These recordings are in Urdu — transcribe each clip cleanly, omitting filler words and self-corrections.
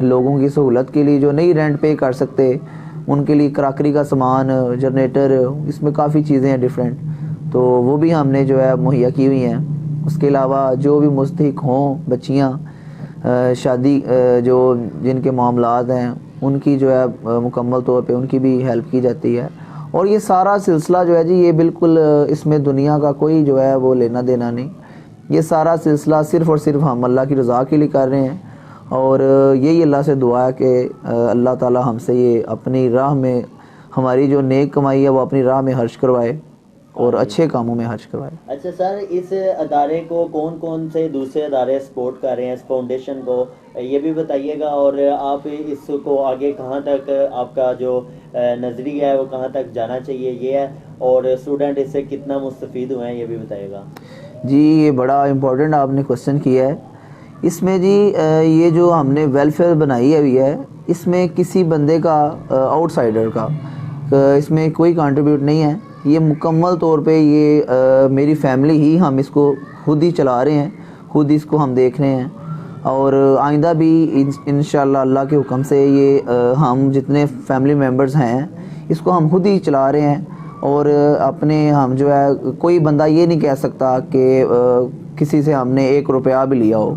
لوگوں کی سہولت کے لیے جو نہیں رینٹ پے کر سکتے ان کے لیے کراکری کا سامان، جنریٹر، اس میں کافی چیزیں ہیں ڈیفرنٹ، تو وہ بھی ہم نے جو ہے مہیا کی ہوئی ہیں۔ اس کے علاوہ جو بھی مستحق ہوں بچیاں شادی جو جن کے معاملات ہیں ان کی جو ہے مکمل طور پہ ان کی بھی ہیلپ کی جاتی ہے۔ اور یہ سارا سلسلہ جو ہے جی یہ بالکل اس میں دنیا کا کوئی جو ہے وہ لینا دینا نہیں، یہ سارا سلسلہ صرف اور صرف ہم اللہ کی رضا کے لیے کر رہے ہیں، اور یہی اللہ سے دعا ہے کہ اللہ تعالی ہم سے یہ اپنی راہ میں ہماری جو نیک کمائی ہے وہ اپنی راہ میں خرچ کروائے اور اچھے کاموں میں خرچ کروائے۔ اچھا سر، اس ادارے کو کون کون سے دوسرے ادارے سپورٹ کر رہے ہیں، اس فاؤنڈیشن کو یہ بھی بتائیے گا، اور آپ اس کو آگے کہاں تک آپ کا جو نظریہ ہے وہ کہاں تک جانا چاہیے یہ ہے، اور اسٹوڈنٹ اس سے کتنا مستفید ہوئے ہیں یہ بھی بتائیے گا۔ جی یہ بڑا امپورٹنٹ آپ نے کوسچن کیا ہے۔ اس میں جی یہ جو ہم نے ویلفیئر بنائی ہوئی ہے اس میں کسی بندے کا آؤٹ سائڈر کا اس میں کوئی کنٹریبیوٹ نہیں ہے، یہ مکمل طور پہ یہ میری فیملی ہی ہم اس کو خود ہی چلا رہے ہیں، خود اس کو ہم دیکھ رہے ہیں، اور آئندہ بھی انشاءاللہ اللہ کے حکم سے یہ ہم جتنے فیملی ممبرز ہیں اس کو ہم خود ہی چلا رہے ہیں، اور اپنے ہم جو ہے کوئی بندہ یہ نہیں کہہ سکتا کہ کسی سے ہم نے 1 روپیہ بھی لیا ہو،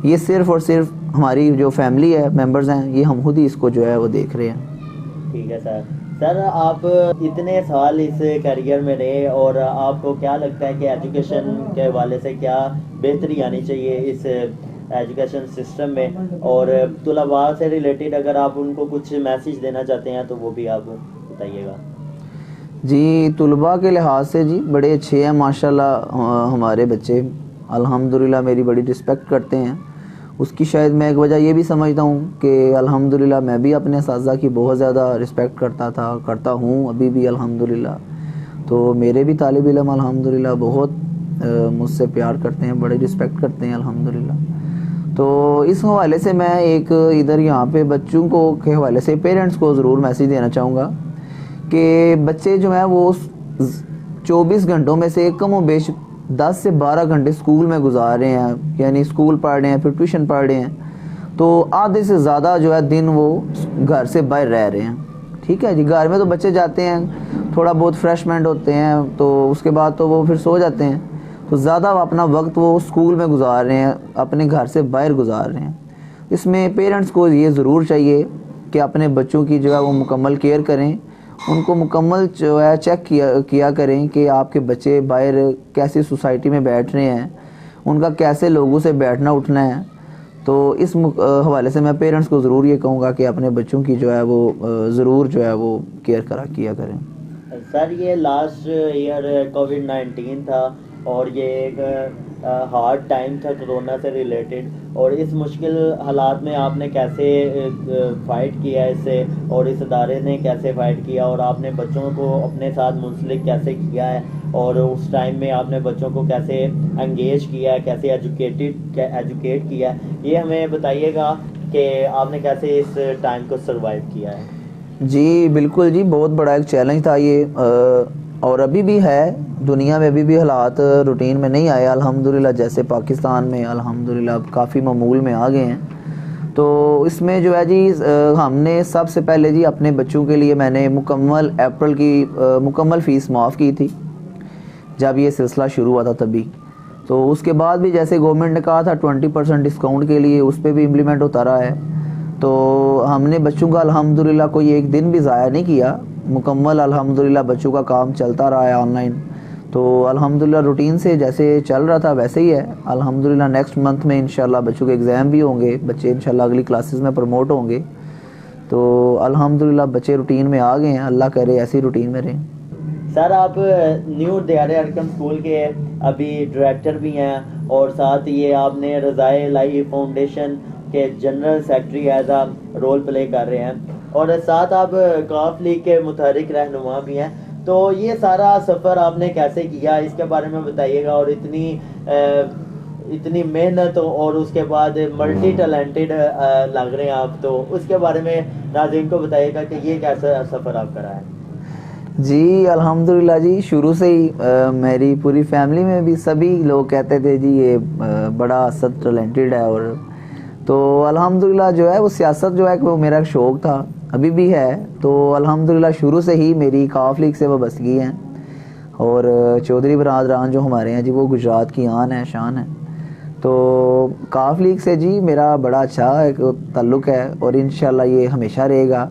یہ صرف اور صرف ہماری جو فیملی ہے ممبرز ہیں یہ ہم خود ہی اس کو جو ہے وہ دیکھ رہے ہیں۔ ٹھیک ہے سر۔ سر آپ اتنے سال اس کیریئر میں رہے، اور آپ کو کیا لگتا ہے کہ ایجوکیشن کے حوالے سے کیا بہتری آنی چاہیے اس ایجوکیشن سسٹم میں، اور طلباء سے ریلیٹڈ اگر آپ ان کو کچھ میسیج دینا چاہتے ہیں تو وہ بھی آپ بتائیے گا۔ جی طلباء کے لحاظ سے جی بڑے اچھے ہیں ماشاءاللہ، ہمارے بچے الحمدللہ میری بڑی رسپیکٹ کرتے ہیں۔ اس کی شاید میں ایک وجہ یہ بھی سمجھتا ہوں کہ الحمدللہ میں بھی اپنے اساتذہ کی بہت زیادہ رسپیکٹ کرتا ہوں ابھی بھی الحمدللہ، تو میرے بھی طالب علم الحمدللہ بہت مجھ سے پیار کرتے ہیں، بڑی رسپیکٹ کرتے ہیں الحمدللہ۔ تو اس حوالے سے میں ایک ادھر یہاں پہ بچوں کو کے حوالے سے پیرنٹس کو ضرور میسیج دینا چاہوں گا کہ بچے جو ہیں وہ 24 گھنٹوں میں سے کم و بیش 10 سے 12 گھنٹے اسکول میں گزار رہے ہیں، یعنی اسکول پڑھ رہے ہیں پھر ٹیوشن پڑھ رہے ہیں، تو آدھے سے زیادہ جو ہے دن وہ گھر سے باہر رہ رہے ہیں۔ ٹھیک ہے جی، گھر میں تو بچے جاتے ہیں تھوڑا بہت فریشمنٹ ہوتے ہیں تو اس کے بعد تو وہ پھر سو جاتے ہیں، تو زیادہ اپنا وقت وہ اسکول میں گزار رہے ہیں، اپنے گھر سے باہر گزار رہے ہیں۔ اس میں پیرنٹس کو یہ ضرور چاہیے کہ اپنے بچوں کی جو ہے وہ مکمل کیئر کریں، ان کو مکمل جو ہے چیک کیا کریں کہ آپ کے بچے باہر کیسی سوسائٹی میں بیٹھ رہے ہیں، ان کا کیسے لوگوں سے بیٹھنا اٹھنا ہے۔ تو اس حوالے سے میں پیرنٹس کو ضرور یہ کہوں گا کہ اپنے بچوں کی جو ہے وہ ضرور جو ہے وہ کیئر کیا کریں۔ سر یہ لاسٹ ایئر کووڈ-19 تھا، اور یہ ایک ہارڈ ٹائم تھا کرونا سے ریلیٹڈ، اور اس مشکل حالات میں آپ نے کیسے فائٹ کیا اس سے، اور اس ادارے نے کیسے فائٹ کیا، اور آپ نے بچوں کو اپنے ساتھ منسلک کیسے کیا ہے، اور اس ٹائم میں آپ نے بچوں کو کیسے انگیج کیا ہے، کیسے ایجوکیٹ کیا ہے، یہ ہمیں بتائیے گا کہ آپ نے کیسے اس ٹائم کو سروائیو کیا ہے۔ جی بالکل جی، بہت بڑا ایک چیلنج تھا یہ، اور ابھی بھی ہے، دنیا میں ابھی بھی حالات روٹین میں نہیں آئے الحمدللہ، جیسے پاکستان میں الحمدللہ اب کافی معمول میں آ گئے ہیں۔ تو اس میں جو ہے جی ہم نے سب سے پہلے جی اپنے بچوں کے لیے میں نے مکمل اپریل کی مکمل فیس معاف کی تھی جب یہ سلسلہ شروع ہوا تھا تبھی، تو اس کے بعد بھی جیسے گورنمنٹ نے کہا تھا 20% ڈسکاؤنٹ کے لیے، اس پہ بھی امپلیمنٹ ہوتا رہا ہے۔ تو ہم نے بچوں کا الحمدللہ کوئی ایک دن بھی ضائع نہیں کیا، مکمل الحمدللہ بچوں کا کام چلتا رہا ہے آن لائن، تو الحمدللہ روٹین سے جیسے چل رہا تھا ویسے ہی ہے الحمدللہ۔ نیکسٹ منتھ میں انشاءاللہ بچوں کے ایگزام بھی ہوں گے، بچے انشاءاللہ اگلی کلاسز میں پروموٹ ہوں گے، تو الحمدللہ بچے روٹین میں آ گئے ہیں، اللہ کرے ایسی روٹین میں رہیں۔ سر آپ نیو دیار ارکم اسکول کے ابھی ڈائریکٹر بھی ہیں، اور ساتھ یہ آپ نے رضائے الہی فاؤنڈیشن کے general secretary as a role play کر رہے ہیں، اور ساتھ آپ کاف لیگ کے متحرک رہنما بھی ہیں، تو یہ سارا سفر آپ نے کیسے کیا اس کے بارے میں بتائیے گا، اور اتنی محنت اور اس کے بعد ملٹی ٹیلنٹڈ لگ رہے ہیں آپ، تو اس کے بارے میں ناظرین کو بتائیے گا کہ یہ کیسا سفر آپ کا رہا ہے۔ جی الحمدللہ جی، شروع سے ہی میری پوری فیملی میں بھی سبھی لوگ کہتے تھے جی یہ بڑا اسد ٹیلنٹڈ ہے، اور تو الحمدللہ جو ہے وہ سیاست جو ہے کہ وہ میرا ایک شوق تھا, ابھی بھی ہے. تو الحمدللہ شروع سے ہی میری کاف لیگ سے وابستگی ہیں, اور چودھری برادران جو ہمارے ہیں جی وہ گجرات کی آن ہے, شان ہے. تو کاف لیگ سے جی میرا بڑا اچھا ایک تعلق ہے, اور انشاءاللہ یہ ہمیشہ رہے گا.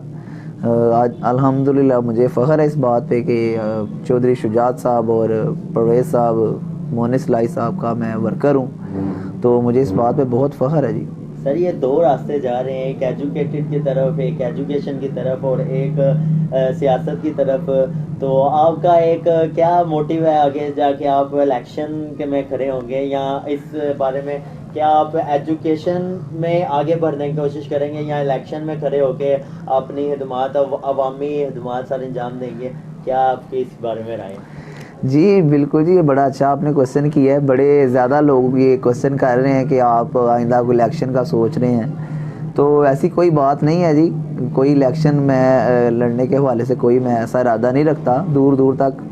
آج الحمدللہ مجھے فخر ہے اس بات پہ کہ چودھری شجاعت صاحب اور پرویز صاحب, مونس لائی صاحب کا میں ورکر ہوں, تو مجھے اس بات پہ بہت فخر ہے جی. سر یہ دو راستے جا رہے ہیں, ایک ایجوکیٹڈ کی طرف, ایک ایجوکیشن کی طرف, اور ایک سیاست کی طرف. تو آپ کا ایک کیا موٹیو ہے آگے جا کے آپ الیکشن کے میں کھڑے ہوں گے, یا اس بارے میں کیا آپ ایجوکیشن میں آگے بڑھنے کی کوشش کریں گے, یا الیکشن میں کھڑے ہو کے اپنی خدمات, عوامی خدمات سر انجام دیں گے؟ کیا آپ کی اس بارے میں رائے؟ جی بالکل جی, یہ بڑا اچھا آپ نے کوشچن کیا ہے. بڑے زیادہ لوگ یہ کوشچن کر رہے ہیں کہ آپ آئندہ کو الیکشن کا سوچ رہے ہیں, تو ایسی کوئی بات نہیں ہے جی. کوئی الیکشن میں لڑنے کے حوالے سے کوئی میں ایسا ارادہ نہیں رکھتا دور دور تک.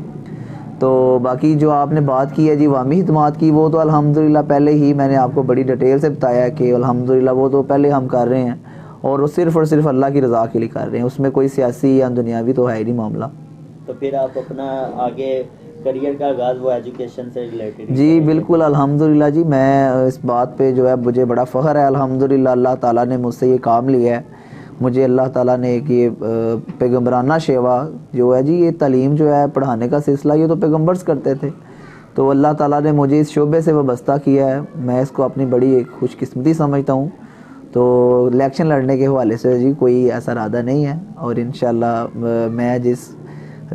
تو باقی جو آپ نے بات کی ہے جی عوامی خدمات کی, وہ تو الحمدللہ پہلے ہی میں نے آپ کو بڑی ڈیٹیل سے بتایا کہ الحمدللہ وہ تو پہلے ہم کر رہے ہیں, اور وہ صرف اور صرف اللہ کی رضا کے لیے کر رہے ہیں. اس میں کوئی سیاسی یا دنیاوی تو ہے ہی نہیں معاملہ. تو پھر آپ اپنا آگے کریئر کا آغاز وہ ایجوکیشن سے ریلیٹڈ؟ جی بالکل الحمدللہ جی, میں اس بات پہ جو ہے مجھے بڑا فخر ہے الحمدللہ. اللہ تعالیٰ نے مجھ سے یہ کام لیا ہے. مجھے اللہ تعالیٰ نے ایک یہ پیغمبرانہ شیوا جو ہے جی, یہ تعلیم جو ہے پڑھانے کا سلسلہ, یہ تو پیغمبرز کرتے تھے. تو اللہ تعالیٰ نے مجھے اس شعبے سے وابستہ کیا ہے. میں اس کو اپنی بڑی ایک خوش قسمتی سمجھتا ہوں. تو الیکشن لڑنے کے حوالے سے جی کوئی ایسا ارادہ نہیں ہے, اور انشاءاللہ میں جس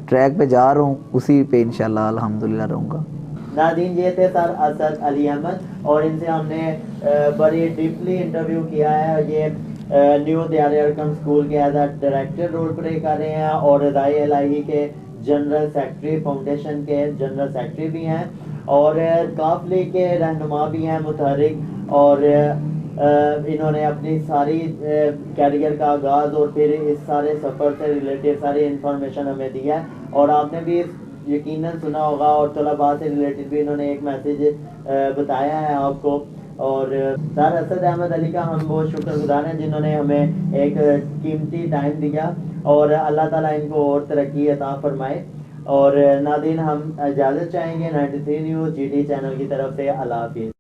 ٹریک پہ جا رہا ہوں اسی پہ انشاءاللہ الحمدللہ رہوں گا. ناظرین یہ تھے سر اسد علی احمد, اور ان سے ہم نے بڑی ڈیپلی انٹرویو کیا ہے. یہ نیو دیار ارکم اسکول کے as a director role play کر رہے ہیں, اور رضائے الہی کے جنرل سیکرٹری, فاؤنڈیشن کے جنرل سیکرٹری بھی ہیں, اور کاف لیگ کے رہنما بھی ہیں, متحرک. اور انہوں نے اپنی ساری کیریئر کا آغاز اور پھر اس سارے سفر سے ریلیٹڈ ساری انفارمیشن ہمیں دی ہے, اور آپ نے بھی یقیناً سنا ہوگا, اور طلباء سے ریلیٹڈ بھی انہوں نے ایک میسیج بتایا ہے آپ کو. اور سر اسد احمد علی کا ہم بہت شکر گزار ہیں جنہوں نے ہمیں ایک قیمتی ٹائم دیا, اور اللہ تعالیٰ ان کو اور ترقی عطا فرمائے. اور ناظرین ہم اجازت چاہیں گے 93 نیوز GT چینل کی طرف سے. اللہ حافظ.